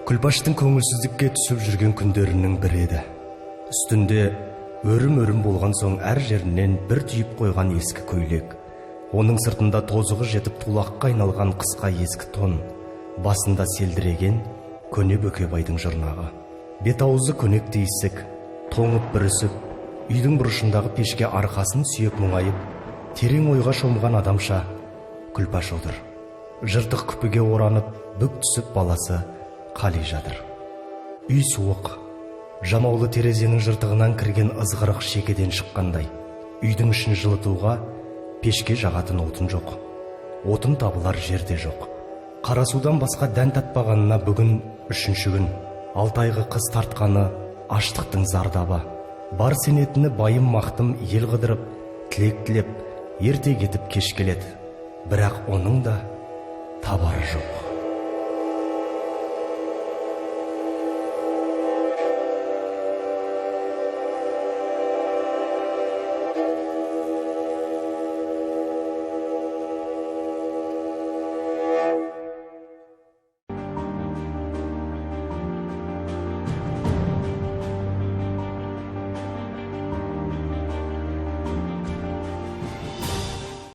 Күлпаштың көңілсіздікке түсіп жүрген күндерінің бірі еді. Үстінде өрім-өрім болған соң әр жерінен бір түйіп қойған ескі көйлек. Оның сыртында тозығы жетіп тулаққа айналған қысқа ескі тон. Басында селдіреген көне Бөкебайдың жұрнағы. Бет аузы көнекті исік, тоңып бүрісіп, үйдің бұрышындағы пешке арқасын сүйеп мұңайып, терең ойға шомған адамша Күлпаш отыр. Жыртық күпіге оранып, бүк түсіп баласы Қали жатыр. Үй суық, жамаулы терезенің жыртығынан кірген ызғырық шекеден шыққандай. Үйдің ішін жылытуға пешке жағатын отын жоқ. Отын табылар жерде жоқ. Қарасудан басқа дән татпағанына бүгін 3-ші күн. 6 айғы қыс тартқаны аштықтың зардабы. Бар сенетіні байым мақтым ел қыдырып, тілек тілеп, ерте кетіп кеш келеді. Бірақ оның да табары жоқ.